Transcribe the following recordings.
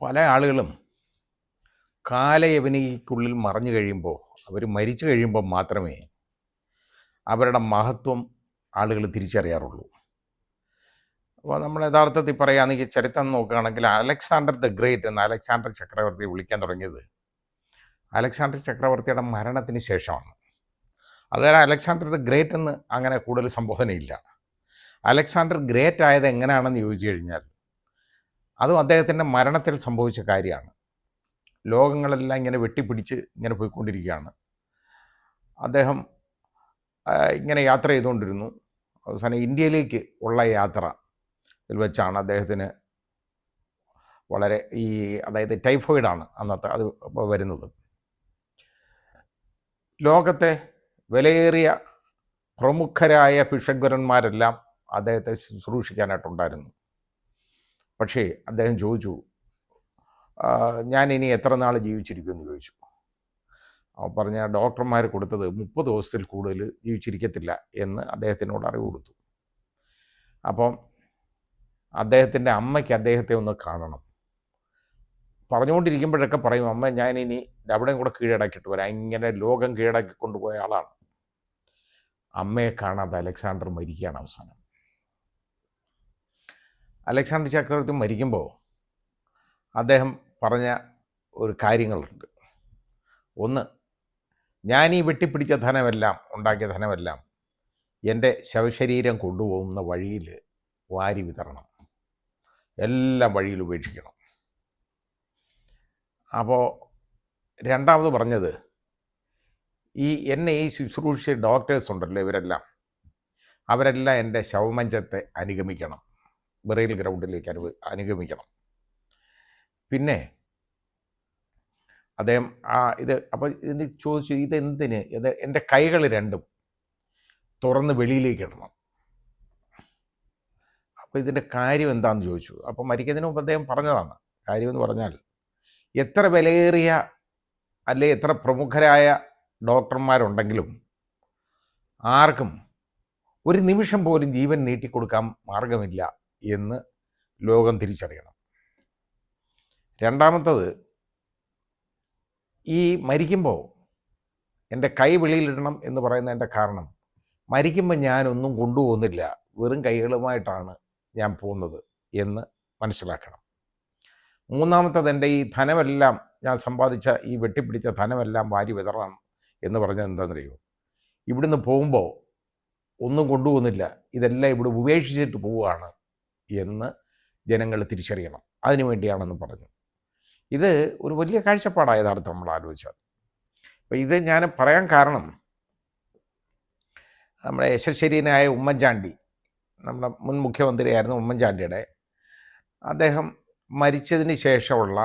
പല ആളുകളും കാലയവനിക്കുള്ളിൽ മറഞ്ഞു കഴിയുമ്പോൾ, അവർ മരിച്ചു കഴിയുമ്പോൾ മാത്രമേ അവരുടെ മഹത്വം ആളുകൾ തിരിച്ചറിയാറുള്ളൂ. അപ്പോൾ നമ്മൾ യഥാർത്ഥത്തിൽ പറയുകയാണെങ്കിൽ ചരിത്രം നോക്കുകയാണെങ്കിൽ അലക്സാണ്ടർ ദ ഗ്രേറ്റ് എന്ന അലക്സാണ്ടർ ചക്രവർത്തിയെ വിളിക്കാൻ തുടങ്ങിയത് അലക്സാണ്ടർ ചക്രവർത്തിയുടെ മരണത്തിന് ശേഷമാണ്. അതുവരെ അലക്സാണ്ടർ ദ ഗ്രേറ്റ് എന്ന് അങ്ങനെ കൂടുതൽ സംബോധനയില്ല. അലക്സാണ്ടർ ഗ്രേറ്റ് ആയത് എങ്ങനെയാണെന്ന് ചോദിച്ചു കഴിഞ്ഞാൽ അതും അദ്ദേഹത്തിൻ്റെ മരണത്തിൽ സംഭവിച്ച കാര്യമാണ്. ലോകങ്ങളെല്ലാം ഇങ്ങനെ വെട്ടിപ്പിടിച്ച് ഇങ്ങനെ പോയിക്കൊണ്ടിരിക്കുകയാണ്. അദ്ദേഹം ഇങ്ങനെ യാത്ര ചെയ്തുകൊണ്ടിരുന്നു. അവസാനം ഇന്ത്യയിലേക്ക് ഉള്ള യാത്രയിൽ വെച്ചാണ് അദ്ദേഹത്തിന് വളരെ അതായത് ടൈഫോയിഡാണ് അന്നത്തെ അത് വരുന്നത്. ലോകത്തെ വിലയേറിയ പ്രമുഖരായ ഭിഷഗ്വരന്മാരെല്ലാം അദ്ദേഹത്തെ ശുശ്രൂഷിക്കാനായിട്ടുണ്ടായിരുന്നു. പക്ഷേ അദ്ദേഹം ചോദിച്ചു, ഞാൻ ഇനി എത്ര നാൾ ജീവിച്ചിരിക്കുമെന്ന് ചോദിച്ചു. പറഞ്ഞ ഡോക്ടർമാർ കൊടുത്തത് 30 ദിവസത്തിൽ കൂടുതൽ ജീവിച്ചിരിക്കത്തില്ല എന്ന് അദ്ദേഹത്തിനോട് അറിവ് കൊടുത്തു. അപ്പം അദ്ദേഹത്തിൻ്റെ അമ്മയ്ക്ക് അദ്ദേഹത്തെ ഒന്ന് കാണണം. പറഞ്ഞുകൊണ്ടിരിക്കുമ്പോഴൊക്കെ പറയും, അമ്മ ഞാനിനി അവിടെയും കൂടെ കീഴടക്കിയിട്ട് വരാം. ഇങ്ങനെ ലോകം കീഴടക്കി കൊണ്ടുപോയ ആളാണ്. അമ്മയെ കാണാതെ അലക്സാണ്ടർ മരിക്കുകയാണ് അവസാനം. അലക്സാണ്ടർ ചക്രവർത്തി മരിക്കുമ്പോൾ അദ്ദേഹം പറഞ്ഞ ഒരു കാര്യങ്ങളുണ്ട്. ഒന്ന്, ഞാൻ ഈ വെട്ടിപ്പിടിച്ച ധനമെല്ലാം, ഉണ്ടാക്കിയ ധനമെല്ലാം എൻ്റെ ശവശരീരം കൊണ്ടുപോകുന്ന വഴിയിൽ വാരി വിതരണം, എല്ലാം വഴിയിൽ ഉപേക്ഷിക്കണം. അപ്പോൾ രണ്ടാമത് പറഞ്ഞത്, എന്നെ ഈ ശുശ്രൂഷ ഡോക്ടേഴ്സ് ഉണ്ടല്ലോ അവരെല്ലാം എൻ്റെ ശവമഞ്ചത്തെ അനുഗമിക്കണം, ബറേൽ ഗ്രൗണ്ടിലേക്ക് അനുഗമിക്കണം. പിന്നെ അദ്ദേഹം അപ്പോൾ ഇതിന് ചോദിച്ചു, ഇതെന്തിന്? എൻ്റെ കൈകൾ രണ്ടും തുറന്ന് വെളിയിലേക്ക് ഇടണം. അപ്പോൾ ഇതിൻ്റെ കാര്യം എന്താണെന്ന് ചോദിച്ചു. അപ്പോൾ മരിക്കുന്നതിന് മുമ്പ് അദ്ദേഹം പറഞ്ഞതാണ്. കാര്യമെന്ന് പറഞ്ഞാൽ, എത്ര വിലയേറിയ അല്ലെ എത്ര പ്രമുഖരായ ഡോക്ടർമാരുണ്ടെങ്കിലും ആർക്കും ഒരു നിമിഷം പോലും ജീവൻ നീട്ടിക്കൊടുക്കാൻ മാർഗമില്ല എന്ന് ലോകം തിരിച്ചറിയണം. രണ്ടാമത്തത്, ഈ മരിക്കുമ്പോൾ എൻ്റെ കൈ വെളിയിലിടണം എന്ന് പറയുന്നതിൻ്റെ കാരണം, മരിക്കുമ്പോൾ ഞാനൊന്നും കൊണ്ടുപോകുന്നില്ല, വെറും കൈകളുമായിട്ടാണ് ഞാൻ പോകുന്നത് എന്ന് മനസ്സിലാക്കണം. മൂന്നാമത്തത്, എൻ്റെ ഈ ധനമെല്ലാം, ഞാൻ സമ്പാദിച്ച ഈ വെട്ടിപ്പിടിച്ച ധനമെല്ലാം വാരി വിതറണം എന്ന് പറഞ്ഞത് എന്താണെന്നറിയോ? ഇവിടുന്ന് പോകുമ്പോൾ ഒന്നും കൊണ്ടുപോകുന്നില്ല, ഇതെല്ലാം ഇവിടെ ഉപേക്ഷിച്ചിട്ട് പോവുകയാണ് എന്ന് ജനങ്ങൾ തിരിച്ചറിയണം. അതിനു വേണ്ടിയാണെന്ന് പറഞ്ഞു. ഇത് ഒരു വലിയ കാഴ്ചപ്പാടാണ് യഥാർത്ഥം നമ്മൾ ആലോചിച്ചാൽ. അപ്പോൾ ഇത് ഞാൻ പറയാൻ കാരണം, നമ്മുടെ യശസ്വരീനായ ഉമ്മൻചാണ്ടി, നമ്മുടെ മുൻ മുഖ്യമന്ത്രിയായിരുന്നു ഉമ്മൻചാണ്ടിയുടെ, അദ്ദേഹം മരിച്ചതിന് ശേഷമുള്ള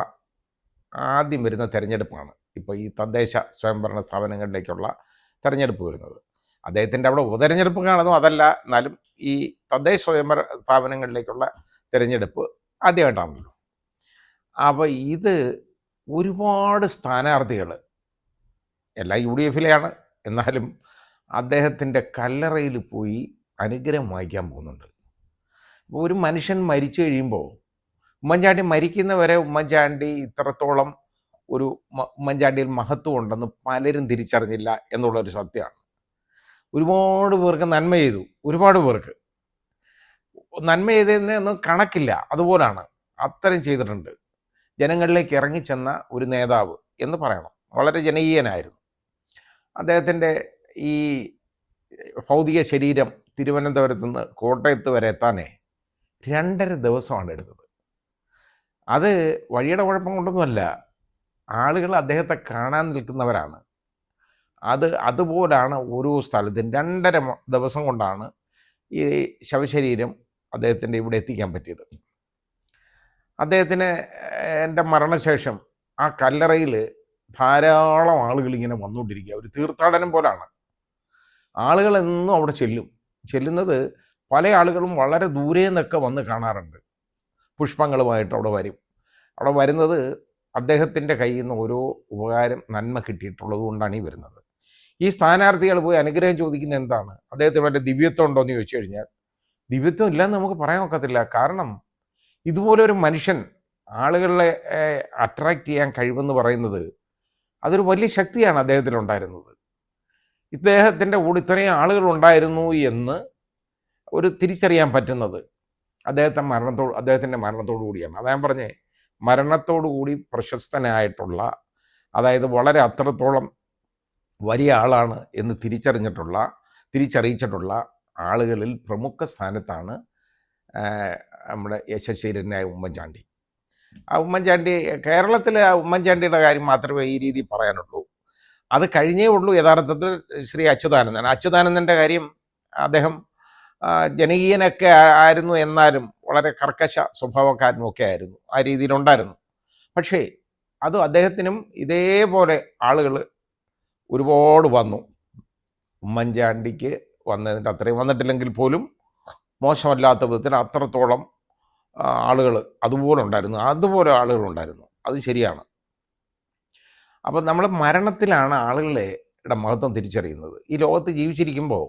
ആദ്യം വരുന്ന തെരഞ്ഞെടുപ്പാണ് ഇപ്പോൾ ഈ തദ്ദേശ സ്വയംഭരണ സ്ഥാപനങ്ങളിലേക്കുള്ള തെരഞ്ഞെടുപ്പ് വരുന്നത്. അദ്ദേഹത്തിൻ്റെ അവിടെ ഉപതെരഞ്ഞെടുപ്പ് കാണുന്നു, അതല്ല, എന്നാലും ഈ തദ്ദേശ സ്വയംഭരണ സ്ഥാപനങ്ങളിലേക്കുള്ള തിരഞ്ഞെടുപ്പ് ആദ്യമായിട്ടാണല്ലോ. അപ്പോൾ ഇത് ഒരുപാട് സ്ഥാനാർത്ഥികൾ എല്ലാം UDF-ലെയാണ്, എന്നാലും അദ്ദേഹത്തിൻ്റെ കല്ലറയിൽ പോയി അനുഗ്രഹം വാങ്ങിക്കാൻ പോകുന്നുണ്ട്. അപ്പോൾ ഒരു മനുഷ്യൻ മരിച്ചു കഴിയുമ്പോൾ, ഉമ്മൻചാണ്ടി മരിക്കുന്നവരെ ഉമ്മൻചാണ്ടി ഇത്രത്തോളം ഉമ്മൻചാണ്ടിയിൽ മഹത്വം ഉണ്ടെന്ന് പലരും തിരിച്ചറിഞ്ഞില്ല എന്നുള്ളൊരു സത്യമാണ്. ഒരുപാട് പേർക്ക് നന്മ ചെയ്തു, ഒരുപാട് പേർക്ക് നന്മ ചെയ്തതിനൊന്നും കണക്കില്ല, അതുപോലാണ് അത്രയും ചെയ്തിട്ടുണ്ട്. ജനങ്ങളിലേക്ക് ഇറങ്ങിച്ചെന്ന ഒരു നേതാവ് എന്ന് പറയണം. വളരെ ജനകീയനായിരുന്നു. അദ്ദേഹത്തിൻ്റെ ഈ ഭൗതിക ശരീരം തിരുവനന്തപുരത്ത് നിന്ന് കോട്ടയത്ത് വരെ എത്താനേ 2.5 ദിവസമാണ് എടുത്തത്. അത് വഴിയുടെ കുഴപ്പം കൊണ്ടൊന്നുമല്ല, ആളുകൾ അദ്ദേഹത്തെ കാണാൻ നിൽക്കുന്നവരാണ്. അതുപോലാണ് ഓരോ സ്ഥലത്തും 2.5 ദിവസം കൊണ്ടാണ് ഈ ശവശരീരം അദ്ദേഹത്തിൻ്റെ ഇവിടെ എത്തിക്കാൻ പറ്റിയത്. അദ്ദേഹത്തിന് എൻ്റെ മരണശേഷം ആ കല്ലറയിൽ ധാരാളം ആളുകൾ ഇങ്ങനെ വന്നുകൊണ്ടിരിക്കുക, ഒരു തീർത്ഥാടനം പോലാണ്. ആളുകളെന്നും അവിടെ ചെല്ലുന്നത് പല ആളുകളും വളരെ ദൂരെ നിന്നൊക്കെ വന്ന് കാണാറുണ്ട്. പുഷ്പങ്ങളുമായിട്ട് അവിടെ വരും. അവിടെ വരുന്നത് അദ്ദേഹത്തിൻ്റെ കയ്യിൽ നിന്ന് ഓരോ ഉപകാരം, നന്മ കിട്ടിയിട്ടുള്ളത് കൊണ്ടാണ് ഈ വരുന്നത്. ഈ സ്ഥാനാർത്ഥികൾ പോയി അനുഗ്രഹം ചോദിക്കുന്നത് എന്താണ്? അദ്ദേഹത്തിന് വല്ല ദിവ്യത്വം ഉണ്ടോ എന്ന് ചോദിച്ചു കഴിഞ്ഞാൽ ദിവ്യത്വം ഇല്ലയെന്ന് നമുക്ക് പറയാൻ ഒക്കത്തില്ല. കാരണം ഇതുപോലെ ഒരു മനുഷ്യൻ ആളുകളെ അട്രാക്റ്റ് ചെയ്യാൻ കഴിവെന്ന് പറയുന്നത് അതൊരു വലിയ ശക്തിയാണ് അദ്ദേഹത്തിനുണ്ടായിരുന്നത്. ഇദ്ദേഹത്തിൻ്റെ കൂടെ ഇത്രയും ആളുകളുണ്ടായിരുന്നു എന്ന് ഒരു തിരിച്ചറിയാൻ പറ്റുന്നത് അദ്ദേഹത്തിൻ്റെ മരണത്തോടു കൂടിയാണ്. അതാ ഞാൻ പറഞ്ഞേ, മരണത്തോടു കൂടി പ്രശസ്തനായിട്ടുള്ള, അതായത് വളരെ അത്രത്തോളം വലിയ ആളാണ് എന്ന് തിരിച്ചറിയിച്ചിട്ടുള്ള ആളുകളിൽ പ്രമുഖ സ്ഥാനത്താണ് നമ്മുടെ യശസ്വീരനായ ഉമ്മൻചാണ്ടി. കേരളത്തിലെ ഉമ്മൻചാണ്ടിയുടെ കാര്യം മാത്രമേ ഈ രീതിയിൽ പറയാനുള്ളൂ. അത് കഴിഞ്ഞേ ഉള്ളൂ യഥാർത്ഥത്തിൽ ശ്രീ അച്യുതാനന്ദൻ്റെ കാര്യം. അദ്ദേഹം ജനകീയനൊക്കെ ആയിരുന്നു, എന്നാലും വളരെ കർക്കശ സ്വഭാവക്കാരനുമൊക്കെ ആയിരുന്നു, ആ രീതിയിലുണ്ടായിരുന്നു. പക്ഷേ അത് അദ്ദേഹത്തിനും ഇതേപോലെ ആളുകൾ ഒരുപാട് വന്നു. ഉമ്മൻചാണ്ടിക്ക് വന്നതിൻ്റെ അത്രയും വന്നിട്ടില്ലെങ്കിൽ പോലും മോശമല്ലാത്ത വിധത്തിൽ അത്രത്തോളം ആളുകൾ അതുപോലെ ആളുകളുണ്ടായിരുന്നു. അത് ശരിയാണ്. അപ്പം നമ്മൾ മരണത്തിലാണ് ആളുകളുടെ മഹത്വം തിരിച്ചറിയുന്നത്. ഈ ലോകത്ത് ജീവിച്ചിരിക്കുമ്പോൾ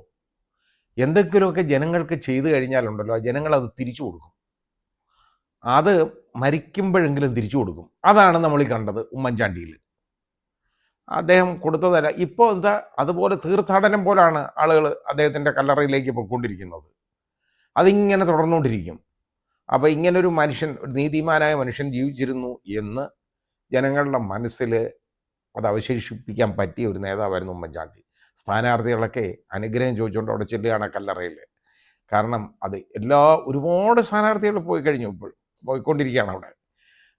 എന്തെങ്കിലുമൊക്കെ ജനങ്ങൾക്ക് ചെയ്തു കഴിഞ്ഞാലുണ്ടല്ലോ, ജനങ്ങളത് തിരിച്ചു കൊടുക്കും. അത് മരിക്കുമ്പോഴെങ്കിലും തിരിച്ചു കൊടുക്കും. അതാണ് നമ്മൾ ഈ കണ്ടത് ഉമ്മൻചാണ്ടിയിൽ. അദ്ദേഹം കൊടുത്തതല്ല. ഇപ്പോൾ എന്താ, അതുപോലെ തീർത്ഥാടനം പോലാണ് ആളുകൾ അദ്ദേഹത്തിൻ്റെ കല്ലറയിലേക്ക് പോയിക്കൊണ്ടിരിക്കുന്നത്. അതിങ്ങനെ തുടർന്നുകൊണ്ടിരിക്കും. അപ്പോൾ ഇങ്ങനൊരു മനുഷ്യൻ, ഒരു നീതിമാനായ മനുഷ്യൻ ജീവിച്ചിരുന്നു എന്ന് ജനങ്ങളുടെ മനസ്സിൽ അത് അവശേഷിപ്പിക്കാൻ പറ്റിയ ഒരു നേതാവായിരുന്നു ഉമ്മൻചാണ്ടി. സ്ഥാനാർത്ഥികളൊക്കെ അനുഗ്രഹം ചോദിച്ചുകൊണ്ട് അവിടെ ചെല്ലുകയാണ് കല്ലറയിൽ. കാരണം അത് ഒരുപാട് സ്ഥാനാർത്ഥികൾ പോയി കഴിഞ്ഞു, ഇപ്പോൾ പോയിക്കൊണ്ടിരിക്കുകയാണ്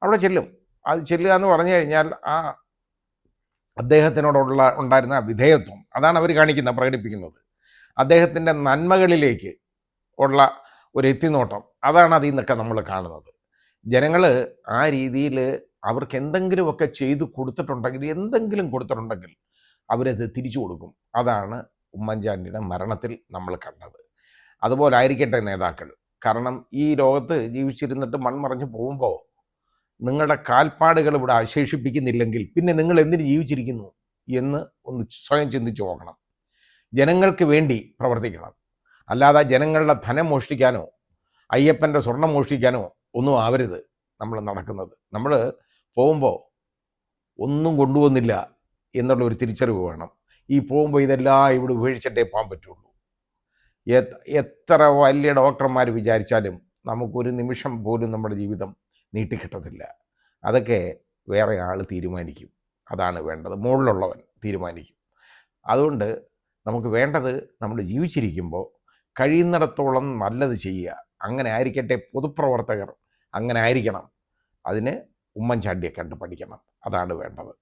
അവിടെ ചെല്ലും. അത് ചെല്ലുക എന്ന് പറഞ്ഞു കഴിഞ്ഞാൽ ഉണ്ടായിരുന്ന വിധേയത്വം, അതാണ് അവർ പ്രകടിപ്പിക്കുന്നത്. അദ്ദേഹത്തിൻ്റെ നന്മകളിലേക്ക് ഉള്ള ഒരു എത്തിനോട്ടം, അതാണ് അതിൽ നിന്നൊക്കെ നമ്മൾ കാണുന്നത്. ജനങ്ങൾ ആ രീതിയിൽ അവർക്ക് എന്തെങ്കിലുമൊക്കെ കൊടുത്തിട്ടുണ്ടെങ്കിൽ അവരത് തിരിച്ചു കൊടുക്കും. അതാണ് ഉമ്മൻചാണ്ടിയുടെ മരണത്തിൽ നമ്മൾ കണ്ടത്. അതുപോലെ ആയിരിക്കട്ടെ നേതാക്കൾ. കാരണം ഈ ലോകത്ത് ജീവിച്ചിരുന്നിട്ട് മൺമറഞ്ഞു പോകുമ്പോൾ നിങ്ങളുടെ കാൽപ്പാടുകൾ ഇവിടെ അവശേഷിപ്പിക്കുന്നില്ലെങ്കിൽ പിന്നെ നിങ്ങൾ എന്തിന് ജീവിച്ചിരിക്കുന്നു എന്ന് ഒന്ന് സ്വയം ചിന്തിച്ചു നോക്കണം. ജനങ്ങൾക്ക് വേണ്ടി പ്രവർത്തിക്കണം. അല്ലാതെ ജനങ്ങളുടെ ധനം മോഷ്ടിക്കാനോ അയ്യപ്പൻ്റെ സ്വർണം മോഷ്ടിക്കാനോ ഒന്നും ആവരുത് നമ്മൾ നടക്കുന്നത്. നമ്മൾ പോകുമ്പോൾ ഒന്നും കൊണ്ടുവന്നില്ല എന്നുള്ള ഒരു തിരിച്ചറിവ് വേണം. ഈ പോകുമ്പോൾ ഇതെല്ലാം ഇവിടെ ഉപേക്ഷിച്ചിട്ടേ പോകാൻ പറ്റുള്ളൂ. എത്ര വലിയ ഡോക്ടർമാർ വിചാരിച്ചാലും നമുക്കൊരു നിമിഷം പോലും നമ്മുടെ ജീവിതം നീട്ടിക്കിട്ടത്തില്ല. അതൊക്കെ വേറെ ആൾ തീരുമാനിക്കും. അതാണ് വേണ്ടത്, മുകളിലുള്ളവൻ തീരുമാനിക്കും. അതുകൊണ്ട് നമുക്ക് വേണ്ടത്, നമ്മൾ ജീവിച്ചിരിക്കുമ്പോൾ കഴിയുന്നിടത്തോളം നല്ലത് ചെയ്യുക. അങ്ങനെ ആയിരിക്കട്ടെ പൊതുപ്രവർത്തകർ, അങ്ങനെ ആയിരിക്കണം. അതിന് ഉമ്മൻചാണ്ടിയെ കണ്ട് പഠിക്കണം. അതാണ് വേണ്ടത്.